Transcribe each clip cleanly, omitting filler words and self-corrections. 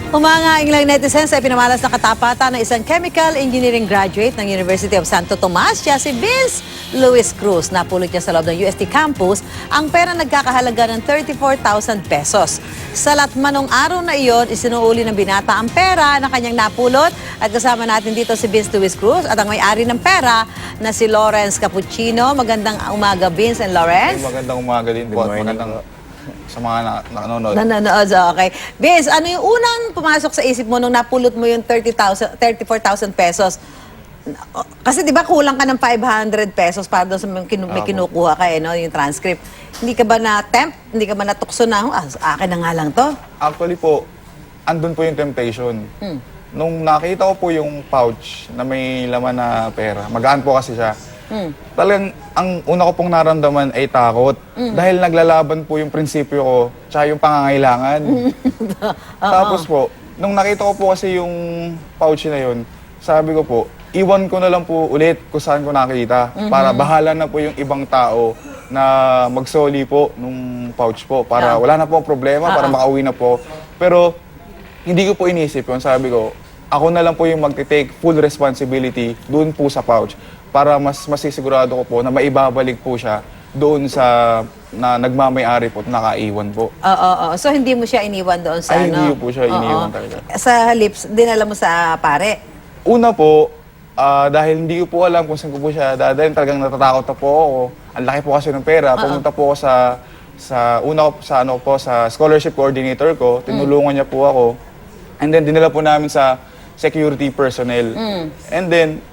Humangaing lang netizens ay pinamalas na katapatan ng isang chemical engineering graduate ng University of Santo Tomas, siya si Vince Luis Cruz. Napulot niya sa loob ng UST campus ang pera nagkakahalaga ng 34,000 pesos. Sa latmanong araw na iyon, isinuuli ng binata ang pera na kanyang napulot at kasama natin dito si Vince Luis Cruz at ang may-ari ng pera na si Lawrence Cappuccino. Magandang umaga, Vince and Lawrence. Magandang umaga din po. Magandang sa mga nanonood. Nanonood, okay. Vince, ano yung unang pumasok sa isip mo nung napulot mo yung 34,000 pesos? Kasi di ba kulang ka ng 500 pesos para doon sa may kinukuha ka, no, yung transcript. Hindi ka ba na-tempt? Hindi ka ba natukso na, akin na nga lang to? Actually po, andun po yung temptation. Nung nakita ko po yung pouch na may laman na pera, magaan po kasi siya. Talagang ang una ko pong naramdaman ay takot. Dahil naglalaban po yung prinsipyo ko, tsaka yung pangangailangan. Tapos po, nung nakita ko po kasi yung pouch na yun, sabi ko po, iwan ko na lang po ulit kung saan ko nakita. Para bahala na po yung ibang tao na magsoli po nung pouch po. Para wala na po ang problema, para makauwi na po. Pero hindi ko po inisip yun. Sabi ko, ako na lang po yung magte-take full responsibility doon po sa pouch para mas masisigurado ko po na maibabalik po siya doon sa na nagmamay-ari po, nakaiwan po. Oo. So hindi mo siya iniwan doon sa Ay, ano? hindi po siya iniwan talaga. Sa lips, dinala mo sa pare? Una po, dahil hindi ko po alam kung saan ko po siya dadalhin, talagang natatakot na po ako. Ang laki po kasi ng pera. Pumunta po ako sa scholarship coordinator ko, tinulungan niya po ako. And then dinala po namin sa security personnel. And then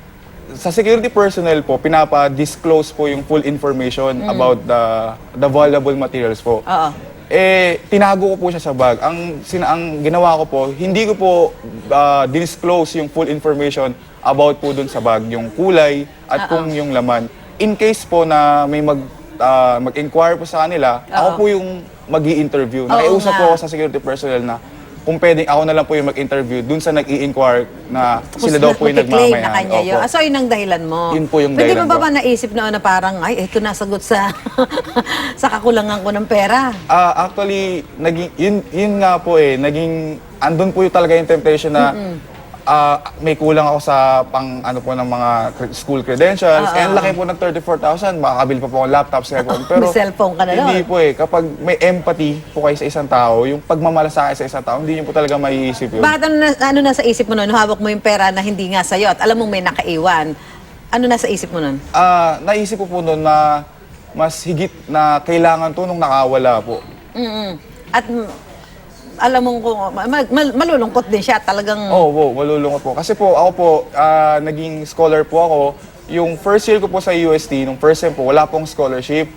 sa security personnel po, pinapa-disclose po yung full information about the valuable materials po. Tinago ko po siya sa bag. Ang ginawa ko po, hindi ko po disclose yung full information about po dun sa bag, yung kulay at kung yung laman. In case po na may mag-inquire po sa kanila, ako po yung mag-i-interview. Nakiusap po ako sa security personnel na kung pwedeng ako na lang po yung mag-interview dun sa nag-i-inquire na sila daw po yung nagmamayan. Na kanya yun. So, yun ang dahilan mo. Yun po yung Pwede dahilan mo ba ko. ba naisip na parang, ay, ito nasagot sa sa kakulangan ko ng pera? Actually, yun nga po andun po yung talaga yung temptation na may kulang ako sa ng mga school credentials. And laki po ng 34,000, makakabil pa po akong laptop, cellphone. Pero may cellphone ka na hindi po kapag may empathy po kayo sa isang tao, yung pagmamalasakay sa isang tao, hindi niyo po talaga maiisip yun. Bakit ano nasa isip mo nun? Hawak mo yung pera na hindi nga sa'yo at alam mong may nakaiwan. Ano nasa isip mo nun? Naisip ko po nun na mas higit na kailangan to nung nakawala po. At alam mong kung malulungkot din siya talagang. Oo, malulungkot po. Kasi po, ako po, naging scholar po ako. Yung first year ko po sa UST, nung first sem po, wala pong scholarship.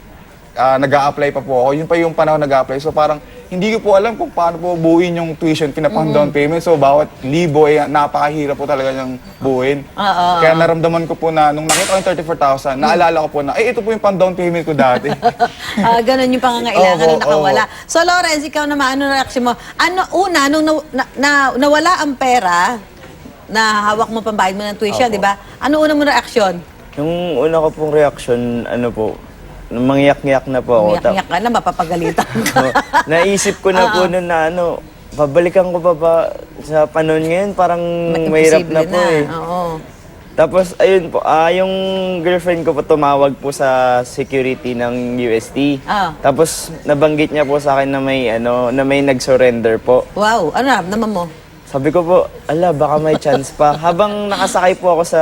Nag-a-apply pa po ako. Yun pa yung panahon nag-a-apply. So parang, hindi ko po alam kung paano po buuin yung tuition, pinapang down payment. So bawat libo napakahirap po talaga niyang buuin. Kaya naramdaman ko po na, nung nakita ko yung 34,000, naalala ko po na, ito po yung pang-down payment ko dati. Ganon yung pangangailangan na nakawala. Oo. So Lawrence, ikaw naman, ano reaction mo? Nung nawala ang pera, na hawak mo pambayad mo ng tuition, di ba? Ano una mo reaksyon? Yung una ko pong reaction, mangyak-ngyak na po ako. Umiyak-ngyak ka na, mapapagalitan ka. Naisip ko na po nun na babalikan ko pa ba sa panahon ngayon, parang mahirap na po eh. Oo. Tapos, ayun po, yung girlfriend ko po tumawag po sa security ng UST. Tapos, nabanggit niya po sa akin na may nag-surrender po. Wow, ano naman mo? Sabi ko po, baka may chance pa. Habang nakasakay po ako sa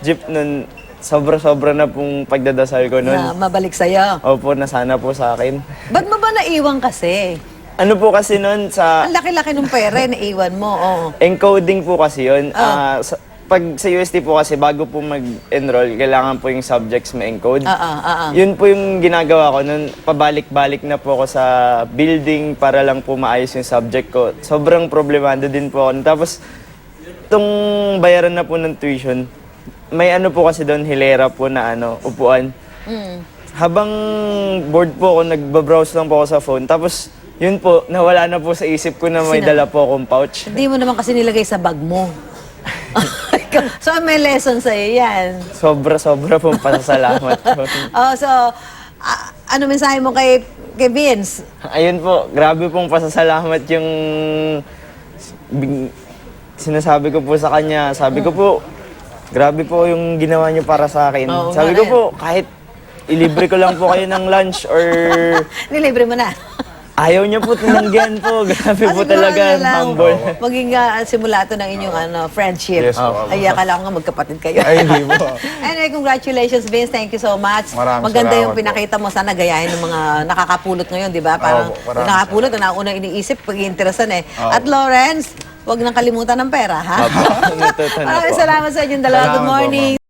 jeep nun, sobra-sobra na pong pagdadasal ko nun. Na mabalik sa'yo. Opo, na sana po sa akin. Ba't mo ba naiwan kasi? Ano po kasi nun sa Ang laki-laki ng pera, naiwan mo. Oo. encoding po kasi yun. Pag sa UST po kasi, bago po mag-enroll, kailangan po yung subjects ma-encode. Yun po yung ginagawa ko nun. Pabalik-balik na po ako sa building para lang po maayos yung subject ko. Sobrang problemado din po ako. Tapos, itong bayaran na po ng tuition, may po kasi doon, hilera po na upuan. Habang bored po ako, nagbabrowse lang po ako sa phone. Tapos, yun po, nawala na po sa isip ko na may dala po akong pouch. Hindi mo naman kasi nilagay sa bag mo. So, may lesson sa'yo yan. Sobra-sobra pong pasasalamat po. So, ano mensahe mo kay Vince? Ayun po, grabe pong pasasalamat yung sinasabi ko po sa kanya, sabi ko po, grabe po yung ginawa niyo para sa akin. Oo Sabi nga ko rin. po, kahit ilibre ko lang po kayo ng lunch or Nilibre mo na. ayaw niya po tinanggihan po. Grabe po Siguro talaga, ano lang, humble. maging simulato ng inyong friendship. Yes po. Ay, akala ko nga magkapatid kayo. Ay, hindi po. Anyway, congratulations, Vince. Thank you so much. Maraming Maganda salamat yung po. pinakita mo. Sana gayahin ng mga nakakapulot ngayon, di ba? Parang Opo, maraming nakakapulot, ang nauna iniisip, pag-iinteresan eh. At Lawrence, huwag nang kalimutan ng pera, ha? Opo, natutunan Maraming po. salamat sa inyong dalawa. Salamat Good po, morning.